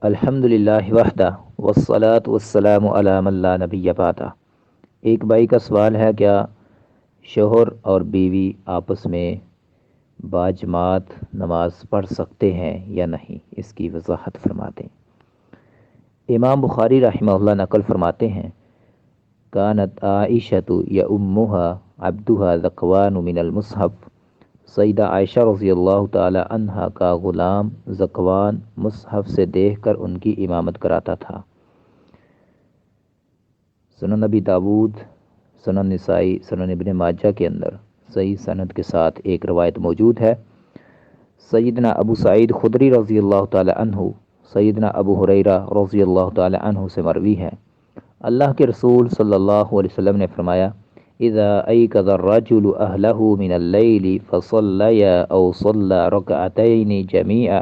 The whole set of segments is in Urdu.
الحمد للہ وحدہ والصلاة والسلام علی من لا نبی بعدہ۔ ایک بھائی کا سوال ہے، کیا شوہر اور بیوی آپس میں باجماعت نماز پڑھ سکتے ہیں یا نہیں؟ اس کی وضاحت فرما دیں۔ امام بخاری رحمہ اللہ نقل فرماتے ہیں، کانت عائشۃ یؤمھا عبدھا ذکوان من المصحف، سیدہ عائشہ رضی اللہ تعالی عنہا کا غلام ذکوان مصحف سے دیکھ کر ان کی امامت کراتا تھا۔ سنن نبی داود، سنن نسائی، سنن ابن ماجہ کے اندر صحیح سند کے ساتھ ایک روایت موجود ہے۔ سیدنا ابو سعید خدری رضی اللہ تعالی عنہ، سیدنا ابو ہریرہ رضی اللہ تعالی عنہ سے مروی ہے، اللہ کے رسول صلی اللہ علیہ وسلم نے فرمایا، اذا ایقظ الرجل اہلہ من اللیل فصلیا او صلی رکعتین جمیعا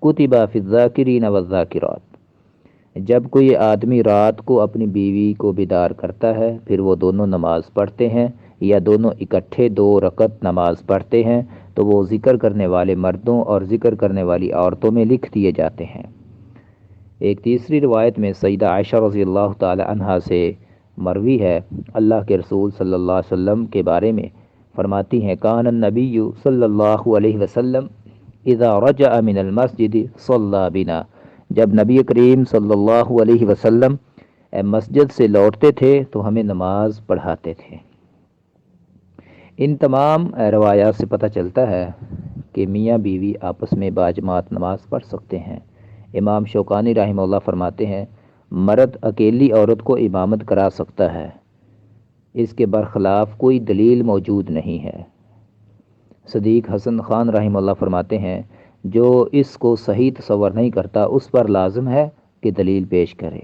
کتب فی الذاکرین والذاکرات، جب کوئی آدمی رات کو اپنی بیوی کو بیدار کرتا ہے، پھر وہ دونوں نماز پڑھتے ہیں یا دونوں اکٹھے 2 رکعت نماز پڑھتے ہیں، تو وہ ذکر کرنے والے مردوں اور ذکر کرنے والی عورتوں میں لکھ دیے جاتے ہیں۔ ایک تیسری روایت میں سیدہ عائشہ رضی اللہ تعالی عنہا سے مروی ہے، اللہ کے رسول صلی اللہ علیہ وسلم کے بارے میں فرماتی ہیں، کان النبی صلی اللہ علیہ وسلم اذا رجع من المسجد صلی بنا، جب نبی کریم صلی اللہ علیہ وسلم مسجد سے لوٹتے تھے تو ہمیں نماز پڑھاتے تھے۔ ان تمام روایات سے پتہ چلتا ہے کہ میاں بیوی آپس میں باجماعت نماز پڑھ سکتے ہیں۔ امام شوکانی رحمہ اللہ فرماتے ہیں، مرد اکیلی عورت کو امامت کرا سکتا ہے، اس کے برخلاف کوئی دلیل موجود نہیں ہے۔ صدیق حسن خان رحمہ اللہ فرماتے ہیں، جو اس کو صحیح تصور نہیں کرتا اس پر لازم ہے کہ دلیل پیش کرے۔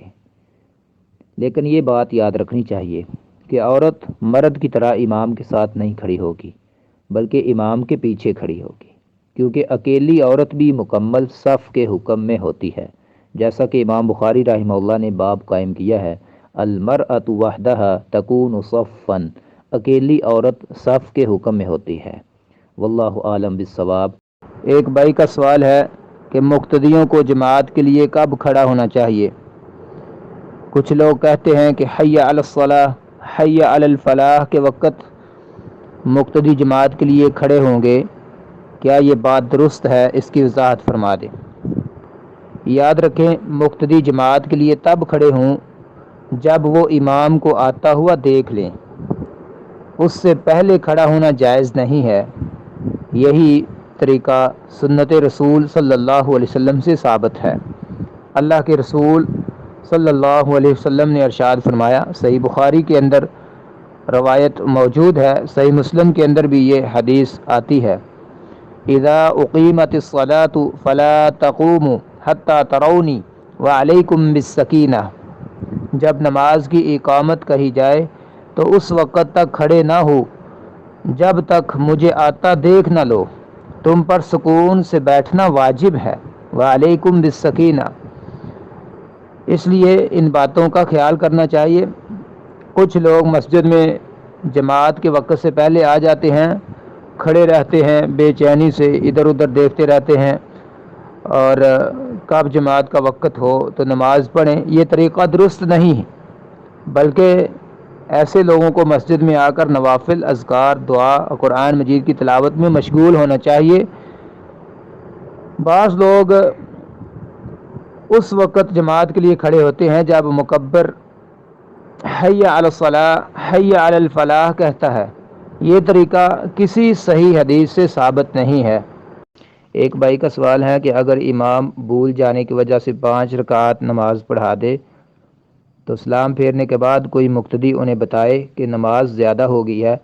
لیکن یہ بات یاد رکھنی چاہیے کہ عورت مرد کی طرح امام کے ساتھ نہیں کھڑی ہوگی، بلکہ امام کے پیچھے کھڑی ہوگی، کیونکہ اکیلی عورت بھی مکمل صف کے حکم میں ہوتی ہے، جیسا کہ امام بخاری رحمہ اللہ نے باب قائم کیا ہے، المرأۃ وحدہا تکون صفا، اکیلی عورت صف کے حکم میں ہوتی ہے۔ واللہ عالم بالصواب۔ ایک بھائی کا سوال ہے کہ مقتدیوں کو جماعت کے لیے کب کھڑا ہونا چاہیے؟ کچھ لوگ کہتے ہیں کہ حی علی الصلاح، حی علی الفلاح کے وقت مقتدی جماعت کے لیے کھڑے ہوں گے، کیا یہ بات درست ہے؟ اس کی وضاحت فرما دیں۔ یاد رکھیں، مقتدی جماعت کے لیے تب کھڑے ہوں جب وہ امام کو آتا ہوا دیکھ لیں، اس سے پہلے کھڑا ہونا جائز نہیں ہے۔ یہی طریقہ سنت رسول صلی اللہ علیہ وسلم سے ثابت ہے۔ اللہ کے رسول صلی اللہ علیہ وسلم نے ارشاد فرمایا، صحیح بخاری کے اندر روایت موجود ہے، صحیح مسلم کے اندر بھی یہ حدیث آتی ہے، اذا اقیمت الصلاۃ فلا تقوموا حتی ترونی وعلیکم بالسکینہ، جب نماز کی اقامت کہی جائے تو اس وقت تک کھڑے نہ ہو جب تک مجھے آتا دیکھ نہ لو، تم پر سکون سے بیٹھنا واجب ہے، وعلیکم بالسکینہ۔ اس لیے ان باتوں کا خیال کرنا چاہیے۔ کچھ لوگ مسجد میں جماعت کے وقت سے پہلے آ جاتے ہیں، کھڑے رہتے ہیں، بے چینی سے ادھر ادھر دیکھتے رہتے ہیں، اور کب جماعت کا وقت ہو تو نماز پڑھیں، یہ طریقہ درست نہیں ہے، بلکہ ایسے لوگوں کو مسجد میں آ کر نوافل، اذکار، دعا اور قرآن مجید کی تلاوت میں مشغول ہونا چاہیے۔ بعض لوگ اس وقت جماعت کے لیے کھڑے ہوتے ہیں جب مکبر حی علی الصلاح، حی علی الفلاح کہتا ہے، یہ طریقہ کسی صحیح حدیث سے ثابت نہیں ہے۔ ایک بھائی کا سوال ہے کہ اگر امام بھول جانے کی وجہ سے 5 رکعات نماز پڑھا دے تو سلام پھیرنے کے بعد کوئی مقتدی انہیں بتائے کہ نماز زیادہ ہو گئی ہے،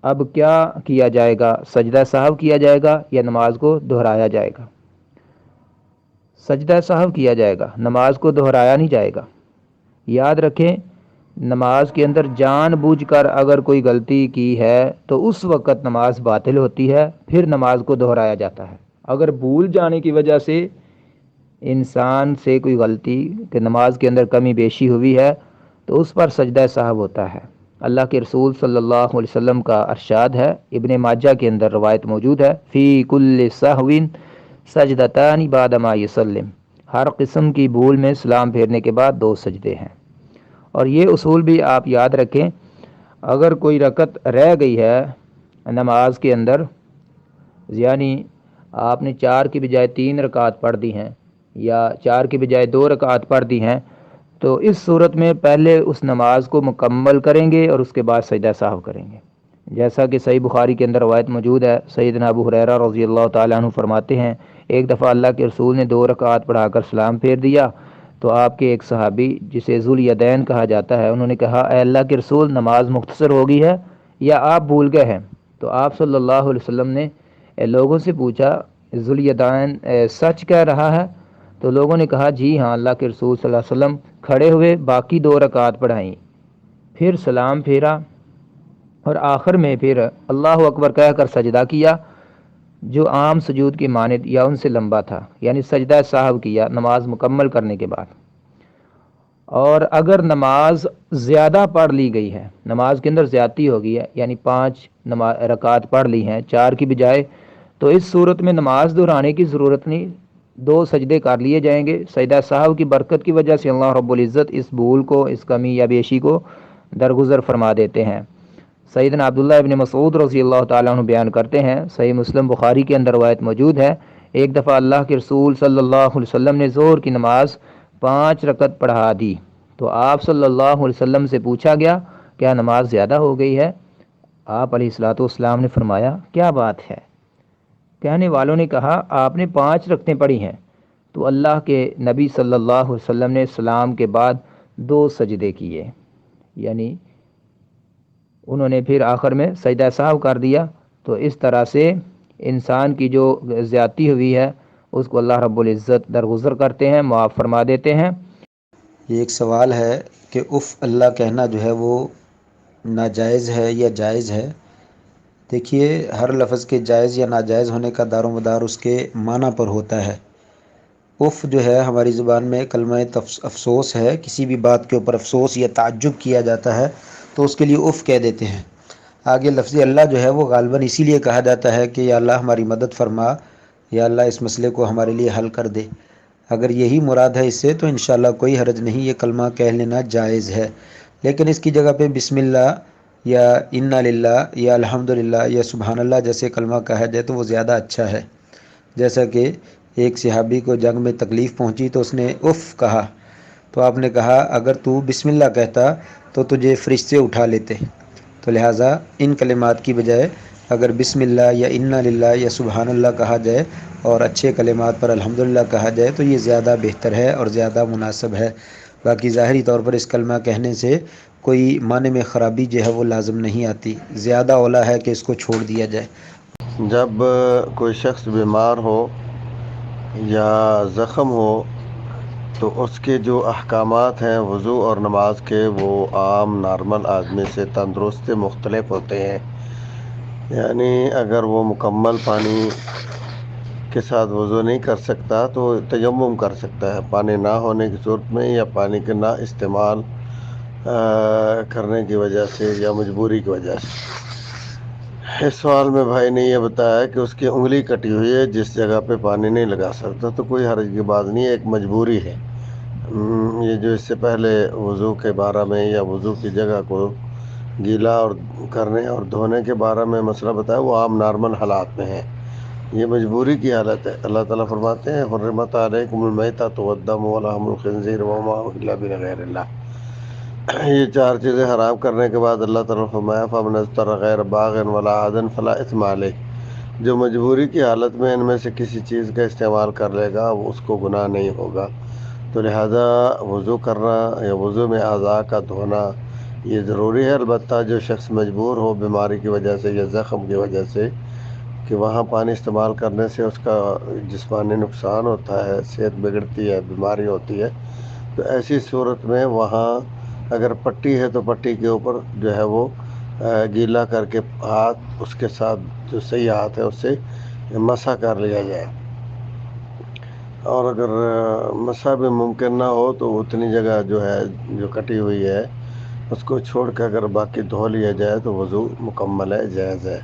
اب کیا کیا جائے گا؟ سجدہ سہو کیا جائے گا یا نماز کو دہرایا جائے گا؟ سجدہ سہو کیا جائے گا، نماز کو دہرایا نہیں جائے گا۔ یاد رکھیں، نماز کے اندر جان بوجھ کر اگر کوئی غلطی کی ہے تو اس وقت نماز باطل ہوتی ہے، پھر نماز کو دہرایا جاتا ہے۔ اگر بھول جانے کی وجہ سے انسان سے کوئی غلطی کہ نماز کے اندر کمی بیشی ہوئی ہے تو اس پر سجدہ سہو ہوتا ہے۔ اللہ کے رسول صلی اللہ علیہ وسلم کا ارشاد ہے، ابن ماجہ کے اندر روایت موجود ہے، فی کل سہو سجدتان بعد ما یسلم، ہر قسم کی بھول میں سلام پھیرنے کے بعد 2 سجدے ہیں۔ اور یہ اصول بھی آپ یاد رکھیں، اگر کوئی رکعت رہ گئی ہے نماز کے اندر، یعنی آپ نے 4 کی بجائے 3 رکعت پڑھ دی ہیں یا 4 کی بجائے 2 رکعت پڑھ دی ہیں، تو اس صورت میں پہلے اس نماز کو مکمل کریں گے اور اس کے بعد سجدہ سہو کریں گے، جیسا کہ صحیح بخاری کے اندر روایت موجود ہے۔ سیدنا ابو ہریرہ رضی اللہ تعالیٰ عنہ فرماتے ہیں، ایک دفعہ اللہ کے رسول نے 2 رکعت پڑھا کر سلام پھیر دیا تو آپ کے ایک صحابی جسے ذوالیدین کہا جاتا ہے، انہوں نے کہا، اے اللہ کے رسول، نماز مختصر ہو گئی ہے یا آپ بھول گئے ہیں؟ تو آپ صلی اللہ علیہ وسلم نے لوگوں سے پوچھا، ذوالیدین سچ کہہ رہا ہے؟ تو لوگوں نے کہا، جی ہاں، اللہ کے رسول صلی اللہ علیہ وسلم کھڑے ہوئے باقی 2 رکعت پڑھائیں، پھر سلام پھیرا اور آخر میں پھر اللہ اکبر کہہ کر سجدہ کیا، جو عام سجود کی مانند یا ان سے لمبا تھا، یعنی سجدہ سہو کیا نماز مکمل کرنے کے بعد۔ اور اگر نماز زیادہ پڑھ لی گئی ہے، نماز کے اندر زیادتی ہو گئی ہے، یعنی 5 رکعت پڑھ لی ہیں 4 کی بجائے، تو اس صورت میں نماز دہرانے کی ضرورت نہیں، 2 سجدے کر لیے جائیں گے۔ سجدہ سہو کی برکت کی وجہ سے اللہ رب العزت اس بھول کو، اس کمی یا بیشی کو درگزر فرما دیتے ہیں۔ سیدنا عبداللہ ابن مسعود رضی اللہ تعالیٰ عنہ بیان کرتے ہیں، صحیح مسلم بخاری کے اندر روایت موجود ہے، ایک دفعہ اللہ کے رسول صلی اللہ علیہ وسلم نے ظہر کی نماز 5 رکعت پڑھا دی تو آپ صلی اللہ علیہ وسلم سے پوچھا گیا، کیا نماز زیادہ ہو گئی ہے؟ آپ علیہ الصلوۃ والسلام نے فرمایا، کیا بات ہے؟ کہنے والوں نے کہا، آپ نے 5 رکعتیں پڑھی ہیں۔ تو اللہ کے نبی صلی اللہ علیہ وسلم نے سلام کے بعد 2 سجدے کیے، یعنی انہوں نے پھر آخر میں سجدہ سہو کر دیا۔ تو اس طرح سے انسان کی جو زیادتی ہوئی ہے اس کو اللہ رب العزت درگزر کرتے ہیں، معاف فرما دیتے ہیں۔ یہ ایک سوال ہے کہ اف اللہ کہنا جو ہے وہ ناجائز ہے یا جائز ہے؟ دیکھیے، ہر لفظ کے جائز یا ناجائز ہونے کا دار و مدار اس کے معنی پر ہوتا ہے۔ اف جو ہے ہماری زبان میں کلمہ افسوس ہے، کسی بھی بات کے اوپر افسوس یا تعجب کیا جاتا ہے تو اس کے لیے اف کہہ دیتے ہیں۔ آگے لفظ اللہ جو ہے وہ غالباً اسی لیے کہا جاتا ہے کہ یا اللہ ہماری مدد فرما، یا اللہ اس مسئلے کو ہمارے لیے حل کر دے۔ اگر یہی مراد ہے اس سے تو انشاءاللہ کوئی حرج نہیں، یہ کلمہ کہہ لینا جائز ہے، لیکن اس کی جگہ پہ بسم اللہ یا انا للہ یا الحمدللہ یا سبحان اللہ جیسے کلمہ کہا جائے تو وہ زیادہ اچھا ہے۔ جیسا کہ ایک صحابی کو جنگ میں تکلیف پہنچی تو اس نے اف کہا، تو آپ نے کہا اگر تو بسم اللہ کہتا تو تجھے فرشتے اٹھا لیتے۔ تو لہٰذا ان کلمات کی بجائے اگر بسم اللہ یا انا للہ یا سبحان اللہ کہا جائے اور اچھے کلمات پر الحمدللہ کہا جائے تو یہ زیادہ بہتر ہے اور زیادہ مناسب ہے۔ باقی ظاہری طور پر اس کلمہ کہنے سے کوئی معنی میں خرابی جو ہے وہ لازم نہیں آتی، زیادہ اولیٰ ہے کہ اس کو چھوڑ دیا جائے۔ جب کوئی شخص بیمار ہو یا زخم ہو تو اس کے جو احکامات ہیں وضو اور نماز کے، وہ عام نارمل آدمی سے تندرست مختلف ہوتے ہیں۔ یعنی اگر وہ مکمل پانی کے ساتھ وضو نہیں کر سکتا تو تیمم کر سکتا ہے، پانی نہ ہونے کی صورت میں یا پانی کے نہ استعمال کرنے کی وجہ سے یا مجبوری کی وجہ سے۔ اس سوال میں بھائی نے یہ بتایا کہ اس کی انگلی کٹی ہوئی ہے، جس جگہ پہ پانی نہیں لگا سکتا، تو کوئی حرج کی بات نہیں ہے، ایک مجبوری ہے۔ یہ جو اس سے پہلے وضو کے بارے میں یا وضو کی جگہ کو گیلا اور کرنے اور دھونے کے بارے میں مسئلہ بتایا، وہ عام نارمل حالات میں ہے، یہ مجبوری کی حالت ہے۔ اللہ تعالیٰ فرماتے ہیں حرمت علیکم المیتۃ والدم ولحم الخنزیر وما اہل به لغیر اللہ۔ یہ 4 چیزیں حرام کرنے کے بعد اللہ تعالیٰ نے فرمایا فمن اضطر غیر باغ ولا عاد فلا اثم علیہ، جو مجبوری کی حالت میں ان میں سے کسی چیز کا استعمال کر لے گا اس کو گناہ نہیں ہوگا۔ تو لہذا وضو کرنا یا وضو میں اعضاء کا دھونا یہ ضروری ہے، البتہ جو شخص مجبور ہو بیماری کی وجہ سے یا زخم کی وجہ سے کہ وہاں پانی استعمال کرنے سے اس کا جسمانی نقصان ہوتا ہے، صحت بگڑتی ہے، بیماری ہوتی ہے، تو ایسی صورت میں وہاں اگر پٹی ہے تو پٹی کے اوپر جو ہے وہ گیلا کر کے ہاتھ اس کے ساتھ جو صحیح ہاتھ ہے اس سے مسح کر لیا جائے، اور اگر مسح بھی ممکن نہ ہو تو اتنی جگہ جو ہے جو کٹی ہوئی ہے اس کو چھوڑ کے اگر باقی دھو لیا جائے تو وضو مکمل ہے، جائز ہے۔